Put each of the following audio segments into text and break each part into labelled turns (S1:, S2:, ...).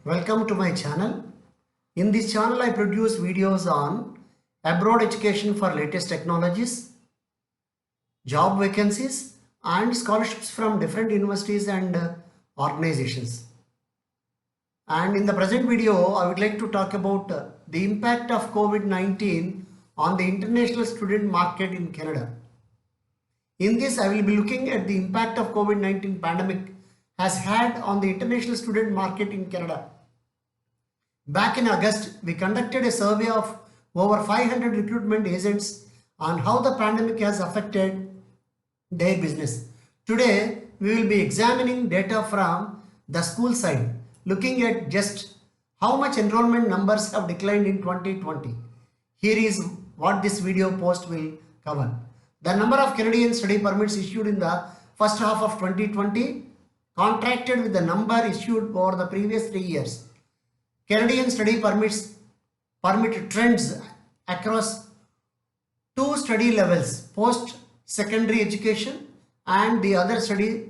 S1: Welcome to my channel. In this channel I produce videos on abroad education for latest technologies, job vacancies and scholarships from different universities and organizations. And in the present video I would like to talk about the impact of COVID-19 on the international student market in Canada. In this I will be looking at the impact of COVID-19 pandemic has had on the international student market in Canada. Back in August, we conducted a survey of over 500 recruitment agents on how the pandemic has affected their business. Today, we will be examining data from the school side, looking at just how much enrollment numbers have declined in 2020. Here is what this video post will cover. The number of Canadian study permits issued in the first half of 2020 contracted with the number issued over the previous 3 years. Canadian study permit trends across two study levels, post-secondary education and the other studies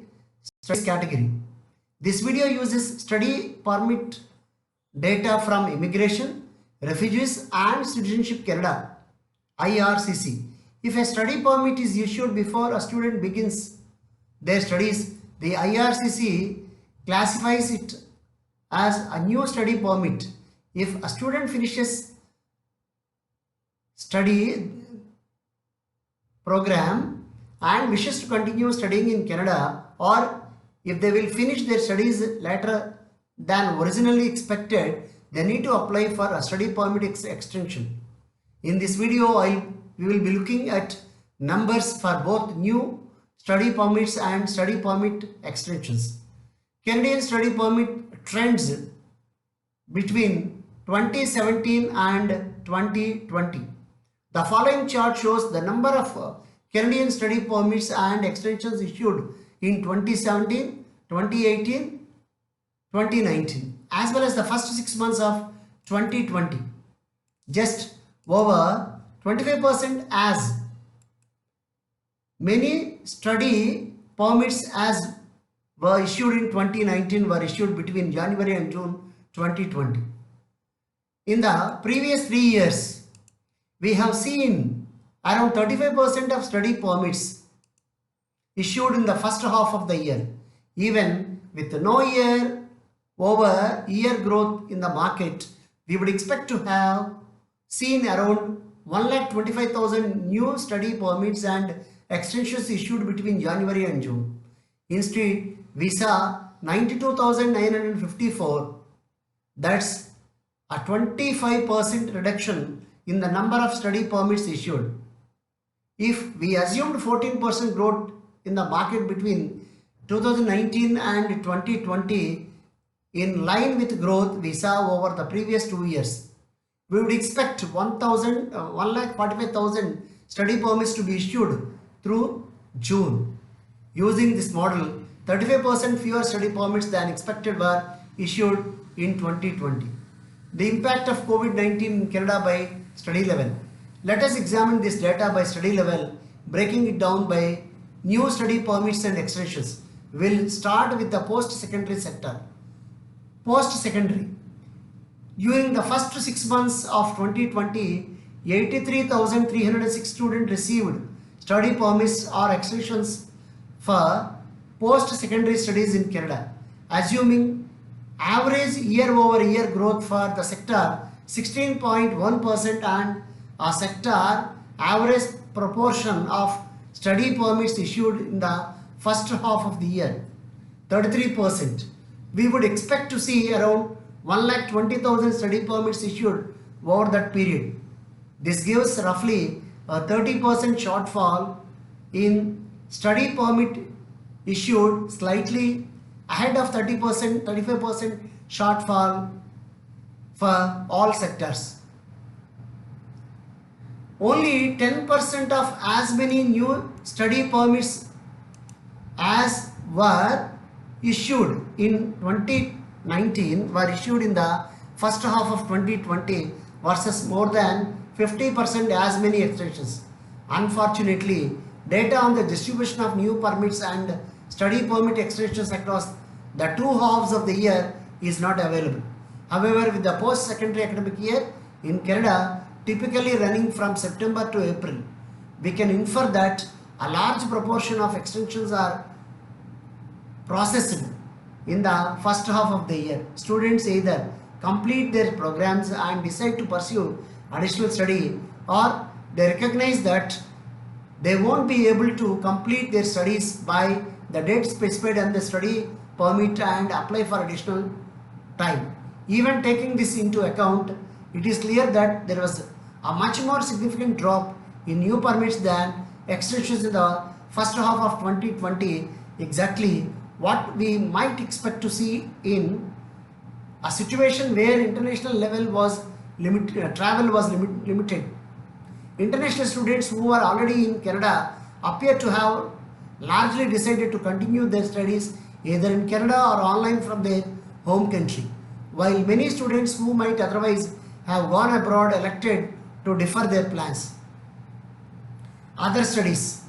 S1: category. This video uses study permit data from Immigration, Refugees and Citizenship Canada (IRCC). If a study permit is issued before a student begins their studies, the IRCC classifies it as a new study permit. If a student finishes study program and wishes to continue studying in Canada, or if they will finish their studies later than originally expected, they need to apply for a study permit extension. In this video, we will be looking at numbers for both new study permits and study permit extensions. Canadian study permit trends between 2017 and 2020. The following chart shows the number of Canadian study permits and extensions issued in 2017, 2018, 2019, as well as the first 6 months of 2020. Just over 25% as many study permits as were issued in 2019 were issued between January and June 2020. In the previous 3 years, we have seen around 35% of study permits issued in the first half of the year. Even with no year-over-year growth in the market, we would expect to have seen around 1,25,000 new study permits and extensions issued between January and June. Instead, we saw 92,954. That's a 25% reduction in the number of study permits issued. If we assumed 14% growth in the market between 2019 and 2020, in line with growth we saw over the previous 2 years, we would expect 1,45,000 study permits to be issued through June. Using this model, 35% fewer study permits than expected were issued in 2020. The impact of COVID-19 in Canada by study level. Let us examine this data by study level, breaking it down by new study permits and extensions. We'll start with the post-secondary sector. Post-secondary. During the first 6 months of 2020, 83,306 students received study permits or extensions for post-secondary studies in Canada. Assuming average year-over-year growth for the sector 16.1% and a sector average proportion of study permits issued in the first half of the year 33%, we would expect to see around 1,20,000 study permits issued over that period. This gives roughly a 30% shortfall in study permit issued, slightly ahead of 35% shortfall for all sectors. Only 10% of as many new study permits as were issued in 2019 were issued in the first half of 2020 versus more than 50% as many extensions. Unfortunately, data on the distribution of new permits and study permit extensions across the two halves of the year is not available. However, with the post-secondary academic year in Canada typically running from September to April, we can infer that a large proportion of extensions are processed in the first half of the year. Students either complete their programs and decide to pursue additional study, or they recognize that they won't be able to complete their studies by the date specified in the study permit and apply for additional time. Even taking this into account, it is clear that there was a much more significant drop in new permits than extensions in the first half of 2020, exactly what we might expect to see in a situation where international level was travel was limited. International students who are already in Canada appear to have largely decided to continue their studies either in Canada or online from their home country, while many students who might otherwise have gone abroad elected to defer their plans. Other studies.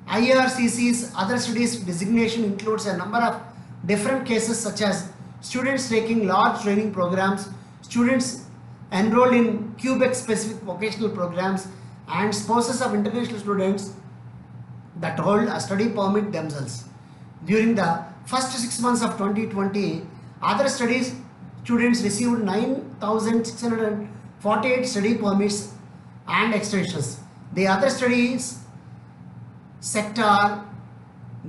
S1: IRCC's other studies designation includes a number of different cases such as students taking large training programs, students enrolled in Quebec specific vocational programs, and spouses of international students that hold a study permit themselves. During the first 6 months of 2020, other studies students received 9,648 study permits and extensions. The other studies sector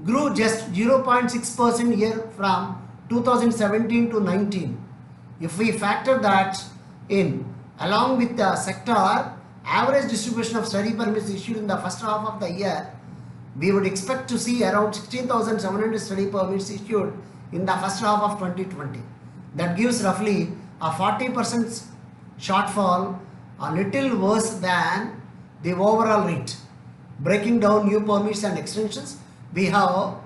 S1: grew just 0.6% year from 2017 to 19. If we factor that in, along with the sector average distribution of study permits issued in the first half of the year, we would expect to see around 16,700 study permits issued in the first half of 2020. That gives roughly a 40% shortfall, a little worse than the overall rate. Breaking down new permits and extensions, we have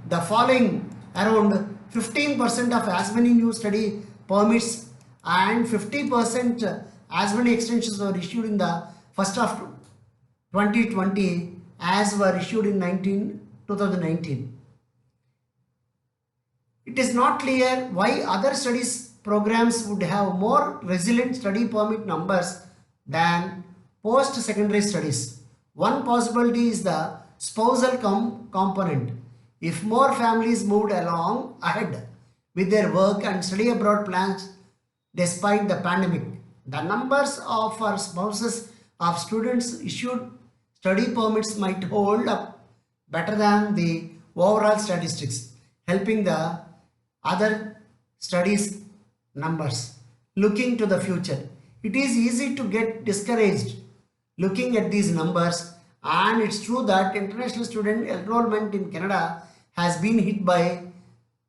S1: the following: around 15% of as many new study permits and 50% as many extensions were issued in the first half of 2020 as were issued in 2019. It is not clear why other studies programs would have more resilient study permit numbers than post-secondary studies. One possibility is the spousal component. If more families moved along ahead with their work and study abroad plans despite the pandemic, the numbers of our spouses of students issued study permits might hold up better than the overall statistics, helping the other studies numbers. Looking to the future, it is easy to get discouraged looking at these numbers, and it's true that international student enrollment in Canada has been hit by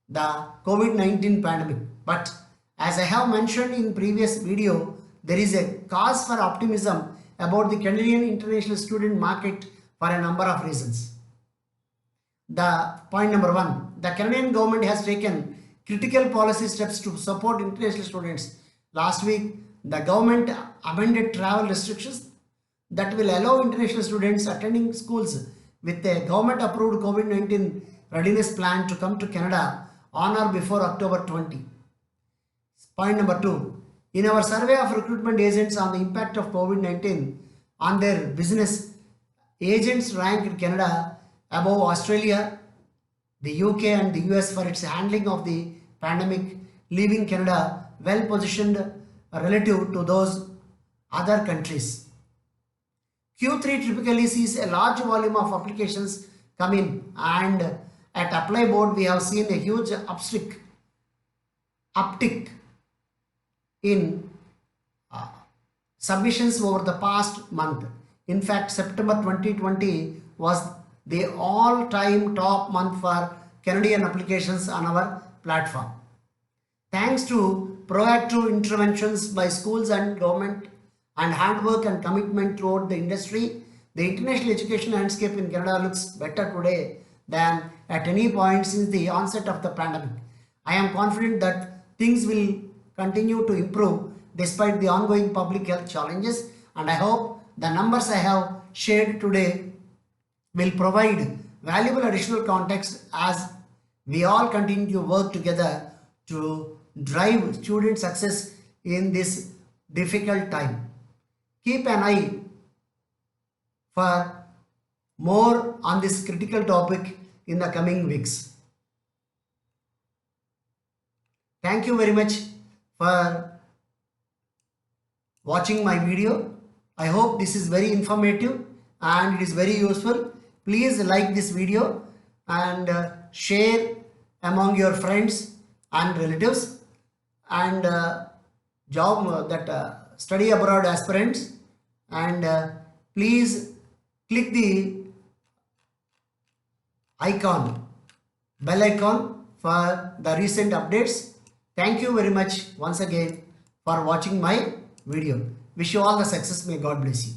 S1: the COVID-19 pandemic. But as I have mentioned in previous video, there is a cause for optimism about the Canadian international student market for a number of reasons. The point number one, the Canadian government has taken critical policy steps to support international students. Last week, the government amended travel restrictions that will allow international students attending schools with a government approved COVID-19 readiness plan to come to Canada on or before October 20. Point number two, in our survey of recruitment agents on the impact of COVID-19 on their business, agents ranked Canada above Australia, the UK and the US for its handling of the pandemic, leaving Canada well positioned relative to those other countries. Q3 typically sees a large volume of applications come in, and at Apply Board we have seen a huge uptick in submissions over the past month. In fact, September 2020 was the all-time top month for Canadian applications on our platform. Thanks to proactive interventions by schools and government and hard work and commitment throughout the industry, the international education landscape in Canada looks better today than at any point since the onset of the pandemic. I am confident that things will continue to improve despite the ongoing public health challenges, and I hope the numbers I have shared today will provide valuable additional context as we all continue to work together to drive student success in this difficult time. Keep an eye for more on this critical topic in the coming weeks. Thank you very much for watching my video. I hope this is very informative and it is very useful. Please like this video and share among your friends and relatives and study abroad aspirants, and please click the bell icon for the recent updates. Thank you very much once again for watching my video. Wish you all the success. May God bless you.